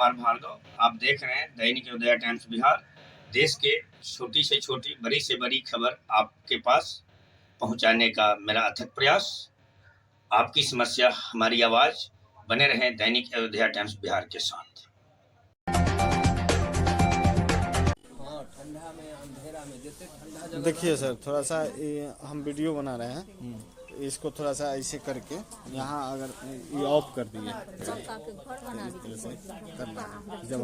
कुमार भार्गव। आप देख रहे हैं दैनिक उदय टाइम्स बिहार। देश के छोटी से छोटी, बड़ी से बड़ी खबर आपके पास पहुंचाने का मेरा अथक प्रयास। आपकी समस्या हमारी आवाज। बने रहें दैनिक अयोध्या टाइम्स बिहार के साथ। देखिए सर, थोड़ा सा हम वीडियो बना रहे हैं, इसको थोड़ा सा ऐसे करके यहाँ अगर ये ऑफ कर दिए जब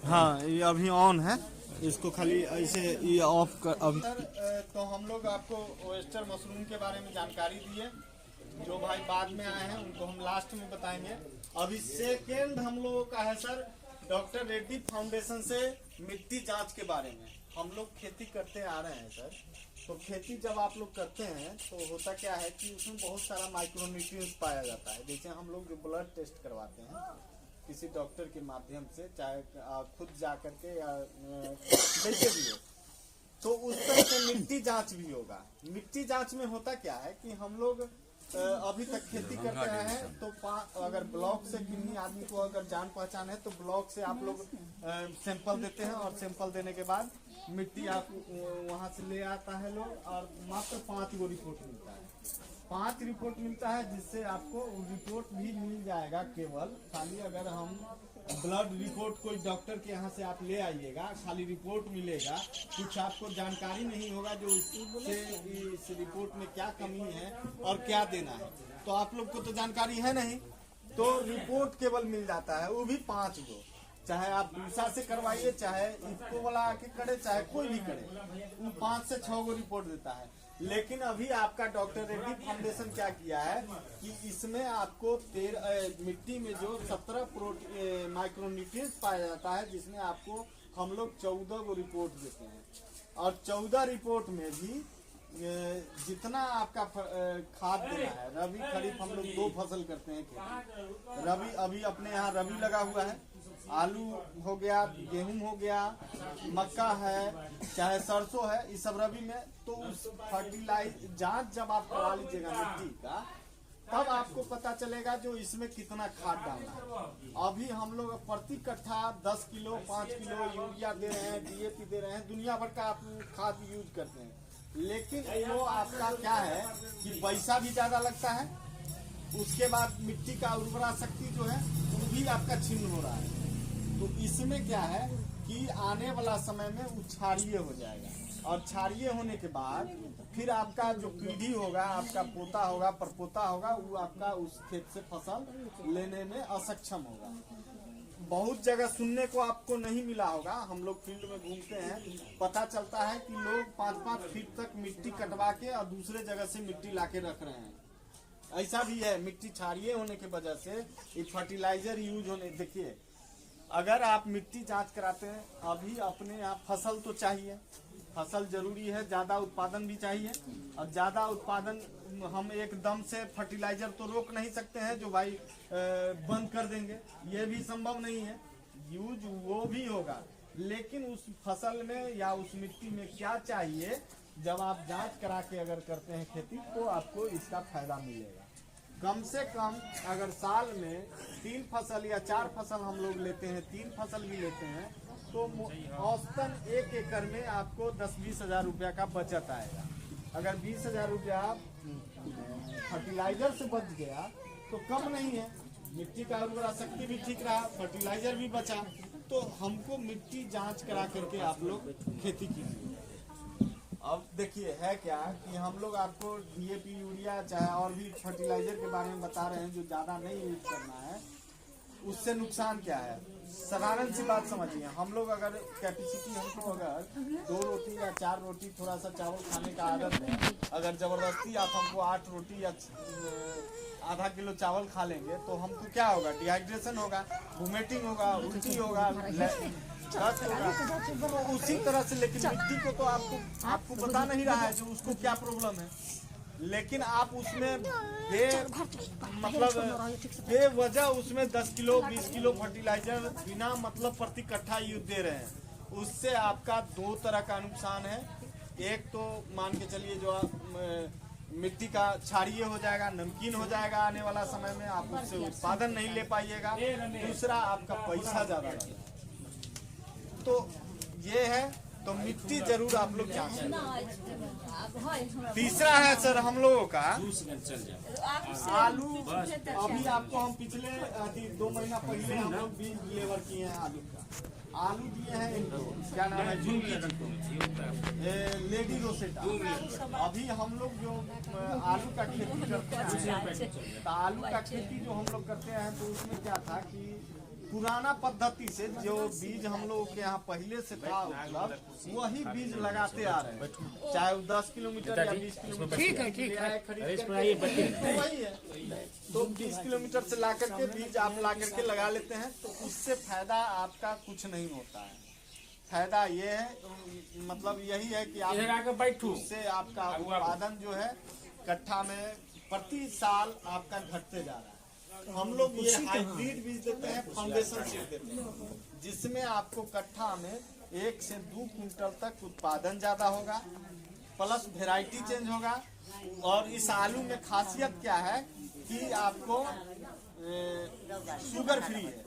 हाँ ये अभी ऑन है, इसको खाली ऐसे ये ऑफ कर। अभी तो हम लोग आपको ओएस्टर मशरूम के बारे में जानकारी दिए। जो भाई बाद में आए हैं उनको हम लास्ट में बताएंगे। अभी सेकेंड हम लोगों का है सर डॉक्टर रेड्डी फाउंडेशन से मिट्टी जांच के बारे में। हम लोग खेती करते आ रहे हैं सर, तो खेती जब आप लोग करते हैं तो होता क्या है कि उसमें बहुत सारा माइक्रोन्यूट्रिएंट्स पाया जाता है। जैसे हम लोग जो ब्लड टेस्ट करवाते हैं किसी डॉक्टर के माध्यम से, चाहे खुद जा करके या जैसे भी हो, तो उस तरह से मिट्टी जांच भी होगा। मिट्टी जांच में होता क्या है कि हम लोग अभी तक खेती करते रहे हैं, तो अगर ब्लॉक से किन्हीं आदमी को अगर जान पहचान है तो ब्लॉक से आप लोग सैंपल देते हैं, और सैंपल देने के बाद मिट्टी आप वहां से ले आता है लोग, और मात्र 5 गो रिपोर्ट मिलता है। 5 रिपोर्ट मिलता है, जिससे आपको रिपोर्ट भी मिल जाएगा। केवल खाली अगर हम ब्लड रिपोर्ट कोई डॉक्टर के यहाँ से आप ले आइएगा, खाली रिपोर्ट मिलेगा, कुछ आपको जानकारी नहीं होगा जो उससे इस रिपोर्ट में क्या कमी है और क्या देना है, तो आप लोग को तो जानकारी है नहीं, तो रिपोर्ट केवल मिल जाता है, वो भी 5 गो। चाहे आप दूसरा से करवाइए, चाहे इफको वाला आके करे, चाहे कोई भी करे, वो 5 से 6 गो रिपोर्ट देता है। लेकिन अभी आपका डॉक्टर रेड्डी फाउंडेशन क्या किया है कि इसमें आपको मिट्टी में जो 17 माइक्रोन्यूट्रिएंट्स पाया जाता है, जिसमें आपको हम लोग 14 गो रिपोर्ट देते हैं, और 14 रिपोर्ट में भी जितना आपका खाद देना है, रबी खरीफ हम लोग 2 फसल करते हैं खेती। रबी अभी अपने यहाँ रबी लगा हुआ है, आलू हो गया, गेहूं हो गया, मक्का है, चाहे सरसों है, इस सब रबी में। तो उस फर्टिलाइज जांच जब आप करा लीजिएगा मिट्टी का, तब आपको पता चलेगा जो इसमें कितना खाद डालना है। अभी हम लोग प्रति कट्ठा 10 किलो 5 किलो यूरिया दे रहे हैं, डीएपी दे रहे हैं, दुनिया भर का आप खाद यूज करते हैं। लेकिन वो आपका क्या है कि पैसा भी ज्यादा लगता है, उसके बाद मिट्टी का उर्वरा शक्ति जो है वो भी आपका छीन हो रहा है। तो इसमें क्या है कि आने वाला समय में वो क्षारीय हो जाएगा, और क्षारीय होने के बाद फिर आपका जो पीढ़ी होगा, आपका पोता होगा, परपोता होगा, वो आपका उस खेत से फसल लेने में असक्षम होगा। बहुत जगह सुनने को आपको नहीं मिला होगा, हम लोग फील्ड में घूमते हैं, पता चलता है कि लोग 5-5 फीट तक मिट्टी कटवा के और दूसरे जगह से मिट्टी लाके रख रहे हैं। ऐसा भी है, मिट्टी क्षारीय होने की वजह से ये फर्टिलाइजर यूज होने। देखिए, अगर आप मिट्टी जांच कराते हैं, अभी अपने यहाँ फसल तो चाहिए, फसल जरूरी है, ज्यादा उत्पादन भी चाहिए, और ज्यादा उत्पादन हम एकदम से फर्टिलाइजर तो रोक नहीं सकते हैं जो भाई बंद कर देंगे, ये भी संभव नहीं है, यूज वो भी होगा। लेकिन उस फसल में या उस मिट्टी में क्या चाहिए, जब आप जांच करा के अगर करते हैं खेती, तो आपको इसका फायदा मिलेगा। कम से कम अगर साल में 3 फसल या 4 फसल हम लोग लेते हैं, 3 फसल भी लेते हैं, तो औसतन 1 एकड़ में आपको 10-20 हजार रुपया का बचत आएगा। अगर 20 हजार रुपया फर्टिलाइजर से बच गया तो कम नहीं है, मिट्टी का उर्वरा शक्ति भी ठीक रहा, फर्टिलाइजर भी बचा। तो हमको मिट्टी जांच करा करके आप लोग खेती कीजिए। अब देखिए है क्या कि हम लोग आपको डीएपी यूरिया चाहे और भी फर्टिलाइजर के बारे में बता रहे हैं जो ज्यादा नहीं यूज करना है। उससे नुकसान क्या है, साधारण सी बात समझिए, हम लोग अगर कैपेसिटी हमको अगर 2 रोटी या 4 रोटी थोड़ा सा चावल खाने का आदत है, अगर जबरदस्ती आप हमको 8 रोटी या आधा किलो चावल खा लेंगे, तो हमको क्या होगा, डिहाइड्रेशन होगा, वोमिटिंग होगा, उल्टी होगा, उसी तरह से। लेकिन मिट्टी को तो आपको बता नहीं रहा है जो उसको क्या प्रॉब्लम है, लेकिन आप उसमें बेवजह उसमें 10 किलो 20 किलो फर्टिलाइजर बिना मतलब प्रति कट्ठा यूज दे रहे हैं। उससे आपका 2 तरह का नुकसान है। एक तो मान के चलिए जो मिट्टी का क्षारीय हो जाएगा, नमकीन हो जाएगा, आने वाला समय में आप उससे उत्पादन नहीं ले पाइएगा। दूसरा आपका पैसा ज्यादा लगेगा। तो ये है, तो मिट्टी जरूर आप लोग जांचें। तीसरा है सर हम लोगों का आलू। अभी आपको हम पिछले 2 महीना पहले हम लोग बीज डिलीवर किए हैं आलू का। आलू दिए हैं इनको, क्या नाम है, लेडी रोसेटा। अभी हम लोग जो आलू का खेती करते हैं, तो आलू का खेती जो हम लोग करते हैं, तो उसमें क्या था कि पुराना पद्धति से जो बीज हम लोगों के यहाँ पहले से था उपलब्ध, वही बीज लगाते आ रहे हैं, चाहे वो 10 किलोमीटर या 20 किलोमीटर। ठीक है, वही है। तो 20 किलोमीटर से ला करके बीज आप ला करके लगा लेते हैं, तो उससे फायदा आपका कुछ नहीं होता है। फायदा ये है, मतलब यही है कि आप उससे आपका उत्पादन जो है कट्ठा में प्रति साल आपका घटते जा रहा है। हम लोग ये हाइब्रिड बीज देते हैं, फाउंडेशन सीड देते हैं, जिसमें आपको कट्ठा में 1 से 2 कुंटल तक उत्पादन ज्यादा होगा, प्लस वेराइटी चेंज होगा। और इस आलू में खासियत क्या है कि आपको शुगर फ्री है,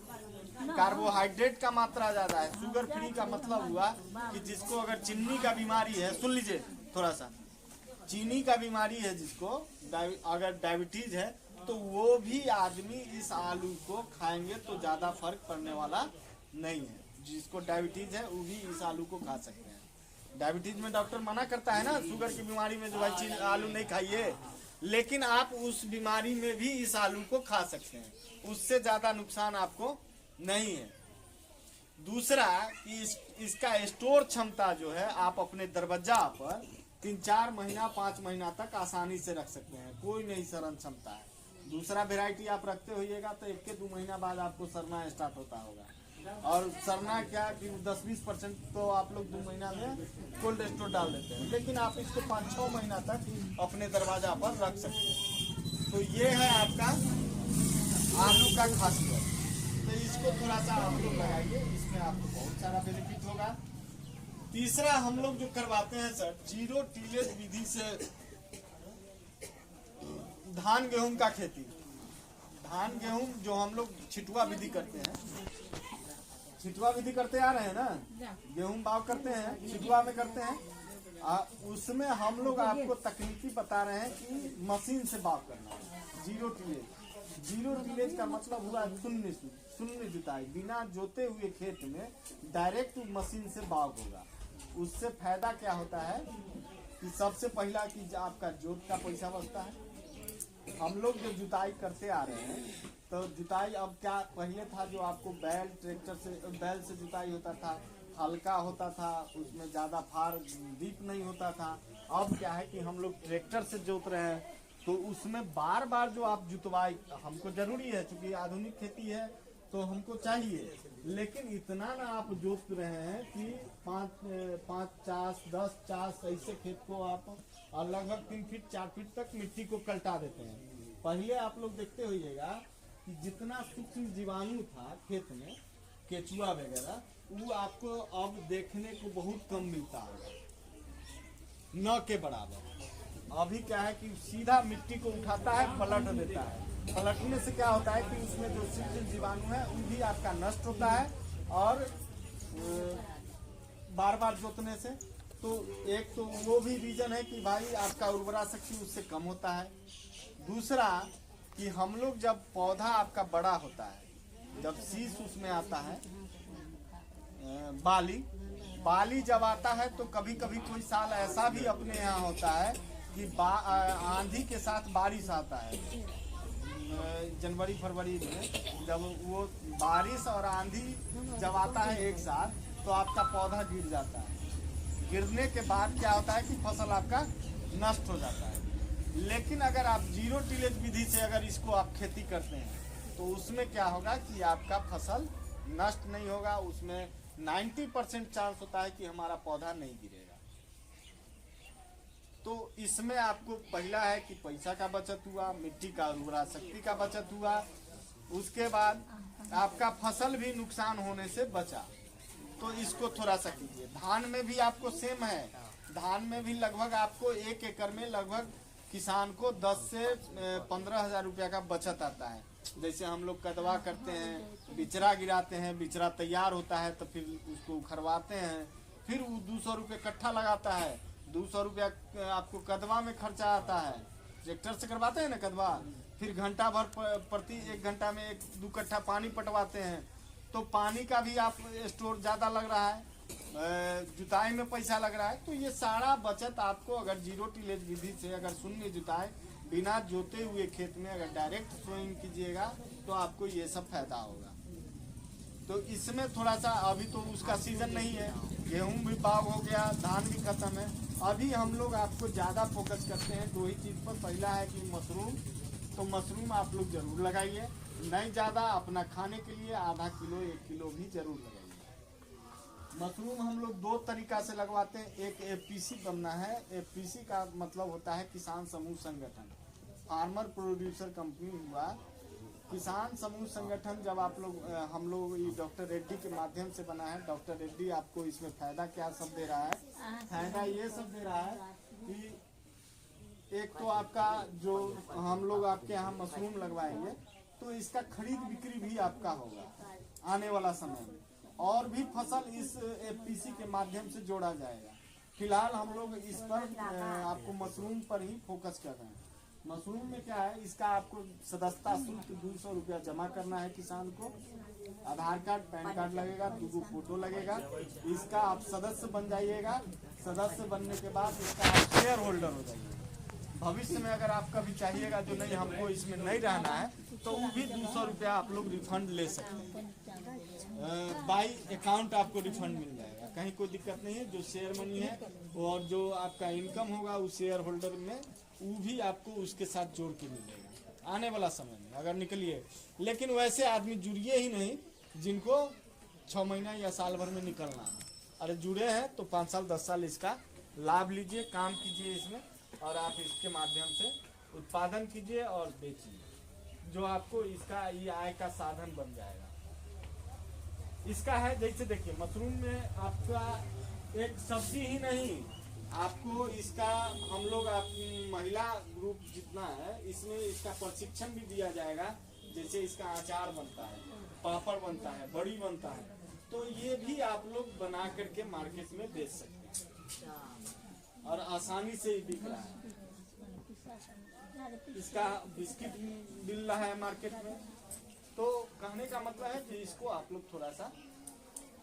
कार्बोहाइड्रेट का मात्रा ज्यादा है। शुगर फ्री का मतलब हुआ कि जिसको अगर चीनी का बीमारी है, सुन लीजिए थोड़ा सा, चीनी का बीमारी है जिसको, अगर डायबिटीज है, तो वो भी आदमी इस आलू को खाएंगे तो ज्यादा फर्क पड़ने वाला नहीं है। जिसको डायबिटीज है वो भी इस आलू को खा सकते हैं। डायबिटीज में डॉक्टर मना करता है ना, शुगर की बीमारी में जो भाई आलू नहीं खाइए, लेकिन आप उस बीमारी में भी इस आलू को खा सकते हैं, उससे ज्यादा नुकसान आपको नहीं है। दूसरा कि इसका स्टोर क्षमता जो है, आप अपने दरवाजा पर 3-4 महीना 5 महीना तक आसानी से रख सकते हैं, कोई नहीं सड़न क्षमता है। दूसरा वेराइटी आप रखते होइएगा तो 1 के 2 महीना बाद आपको सड़ना स्टार्ट होता होगा। और सड़ना क्या कि 10-20% तो आप लोग 2 महीना में कोल्ड स्टोर डाल देते हैं, लेकिन आप इसको 5-6 महीना तक अपने दरवाजा पर रख सकते हैं। तो ये है आपका आलू का खासियत। तो इसको थोड़ा सा आप लोग लगाइए, इसमें आपको बहुत सारा बेनिफिट होगा। तीसरा हम लोग जो करवाते हैं सर, 0 टिलेज विधि से धान गेहूं का खेती। धान गेहूं जो हम लोग छिटुआ विधि करते हैं, छिटुआ विधि करते आ रहे हैं ना, गेहूं बाव करते हैं, छिटुआ में करते हैं। उसमें हम लोग आपको तकनीकी बता रहे हैं कि मशीन से बाव करना है। 0 टिलेज। 0 टिलेज का मतलब हुआ शून्य जुताई, बिना जोते हुए खेत में डायरेक्ट मशीन से बाव होगा। उससे फायदा क्या होता है कि सबसे पहला कि आपका जोत का पैसा बचता है। हम लोग जो जुताई करते आ रहे हैं, तो जुताई अब क्या पहले था जो आपको बैल से जुताई होता था, हल्का होता था, उसमें ज्यादा फार डीप नहीं होता था। अब क्या है कि हम लोग ट्रैक्टर से जोत रहे हैं, तो उसमें बार बार जो आप जुतवाई हमको जरूरी है, क्योंकि आधुनिक खेती है तो हमको चाहिए, लेकिन इतना ना आप जोत रहे हैं कि 5 चास 10 चास ऐसे खेत को आप और लगभग 3 फीट 4 फीट तक मिट्टी को कल्टा देते हैं। पहले आप लोग देखते होइएगा कि जितना सूक्ष्म जीवाणु था खेत में, केचुआ वगैरह, वो आपको अब देखने को बहुत कम मिलता है, न के बराबर। अभी क्या है कि सीधा मिट्टी को उठाता है, पलट देता है। पलटने से क्या होता है कि उसमें जो सूक्ष्म जीवाणु है वो भी आपका नष्ट होता है, और बार बार जोतने से तो एक तो वो भी रीजन है कि भाई आपका उर्वरा शक्ति उससे कम होता है। दूसरा कि हम लोग जब पौधा आपका बड़ा होता है, जब शीश उसमें आता है, बाली जब आता है, तो कभी कभी कोई साल ऐसा भी अपने यहाँ होता है कि आंधी के साथ बारिश आता है। जनवरी फरवरी में जब वो बारिश और आंधी जब आता है एक साथ, तो आपका पौधा गिर जाता है। गिरने के बाद क्या होता है कि फसल आपका नष्ट हो जाता है। लेकिन अगर आप 0 टिलेज विधि से अगर इसको आप खेती करते हैं, तो उसमें क्या होगा कि आपका फसल नष्ट नहीं होगा। उसमें 90% चांस होता है कि हमारा पौधा नहीं गिरेगा। तो इसमें आपको पहला है कि पैसा का बचत हुआ, मिट्टी का उर्वरा शक्ति का बचत हुआ, उसके बाद आपका फसल भी नुकसान होने से बचा। तो इसको थोड़ा सा कीजिए। धान में भी आपको सेम है, धान में भी लगभग आपको 1 एकड़ में लगभग किसान को 10 से 15,000 रुपया का बचत आता है। जैसे हम लोग कदवा करते हैं, बिचरा गिराते हैं, बिचरा तैयार होता है तो फिर उसको उखड़वाते हैं, फिर वो 200 रुपये कट्ठा लगाता है, 200 रुपया आपको कदवा में खर्चा आता है। ट्रैक्टर से करवाते हैं ना कदवा, फिर घंटा भर प्रति 1 घंटा में 1-2 कट्ठा पानी पटवाते हैं, तो पानी का भी आप स्टोर ज़्यादा लग रहा है, जुताई में पैसा लग रहा है। तो ये सारा बचत आपको अगर जीरो टिलेज विधि से अगर शून्य जुताई बिना जोते हुए खेत में अगर डायरेक्ट सोइंग कीजिएगा तो आपको ये सब फायदा होगा। तो इसमें थोड़ा सा अभी तो उसका सीजन नहीं है, गेहूं भी बाग हो गया, धान भी खत्म है। अभी हम लोग आपको ज़्यादा फोकस करते हैं 2 ही चीज़ पर। पहला है कि मशरूम, तो मशरूम आप लोग ज़रूर लगाइए, नहीं ज़्यादा अपना खाने के लिए आधा किलो 1 किलो भी ज़रूर लगाइए। मशरूम हम लोग 2 तरीका से लगवाते हैं। एक एफपीसी बनना है, एफपीसी का मतलब होता है किसान समूह संगठन, फार्मर प्रोड्यूसर कंपनी हुआ। किसान समूह संगठन जब आप लोग हम लोग ये डॉक्टर रेड्डी के माध्यम से बना है। डॉक्टर रेड्डी आपको इसमें फायदा क्या सब दे रहा है? फायदा ये सब दे रहा है कि एक तो आपका जो हम लोग आपके यहाँ मशरूम लगवाएंगे तो इसका खरीद बिक्री भी आपका होगा आने वाला समय में, और भी फसल इस एफपीसी के माध्यम से जोड़ा जाएगा। फिलहाल हम लोग इस पर आपको मशरूम पर ही फोकस कर रहे हैं। मशरूम में क्या है, इसका आपको सदस्यता शुल्क 200 रुपया जमा करना है किसान को। आधार कार्ड, पैन कार्ड लगेगा, 2 फोटो लगेगा। इसका आप सदस्य बन जाइएगा। सदस्य बनने के बाद इसका आप शेयर होल्डर हो जाइए। भविष्य में अगर आप कभी चाहिएगा जो नहीं हमको इसमें नहीं रहना है तो वो भी 200 रुपया आप लोग रिफंड ले सकते हैं। बाई अकाउंट आपको रिफंड मिल जाएगा, कहीं कोई दिक्कत नहीं है। जो शेयर मनी है और जो आपका इनकम होगा उस शेयर होल्डर में वो भी आपको उसके साथ जोड़ के मिलेगा आने वाला समय में अगर निकलिए। लेकिन वैसे आदमी जुड़िए ही नहीं जिनको 6 महीना या साल भर में निकलना है। अरे जुड़े हैं तो 5 साल 10 साल इसका लाभ लीजिए, काम कीजिए इसमें, और आप इसके माध्यम से उत्पादन कीजिए और बेचिए, जो आपको इसका ये आय का साधन बन जाएगा। इसका है जैसे देखिए मशरूम में आपका एक सब्जी ही नहीं, आपको इसका हम लोग महिला ग्रुप जितना है इसमें इसका प्रशिक्षण भी दिया जाएगा। जैसे इसका अचार बनता है, पापड़ बनता है, बड़ी बनता है, तो ये भी आप लोग बना करके मार्केट में बेच सकते हैं और आसानी से ही बिक रहा है। इसका बिस्किट मिल रहा है मार्केट में। तो कहने का मतलब है कि इसको आप लोग थोड़ा सा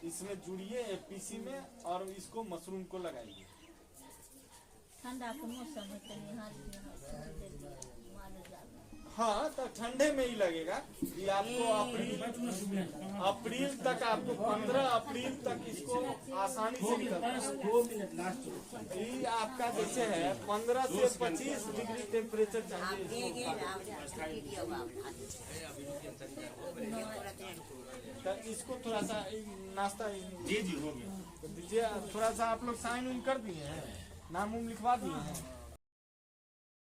इसमें जुड़िए एफपीसी में और इसको मशरूम को लगाइए। ठंडा के मौसम में हाँ तो ठंडे में ही लगेगा। ये आपको अप्रैल तक आपको 15 अप्रैल तक इसको आसानी से निकलता है। ये आपका जैसे है 15 से 25 डिग्री टेम्परेचर चाहिए। तो इसको थोड़ा सा नाश्ता जी हो गया दीजिए। थोड़ा सा आप लोग साइन उन कर दिए हैं, नाम उम लिखवा दिए हैं।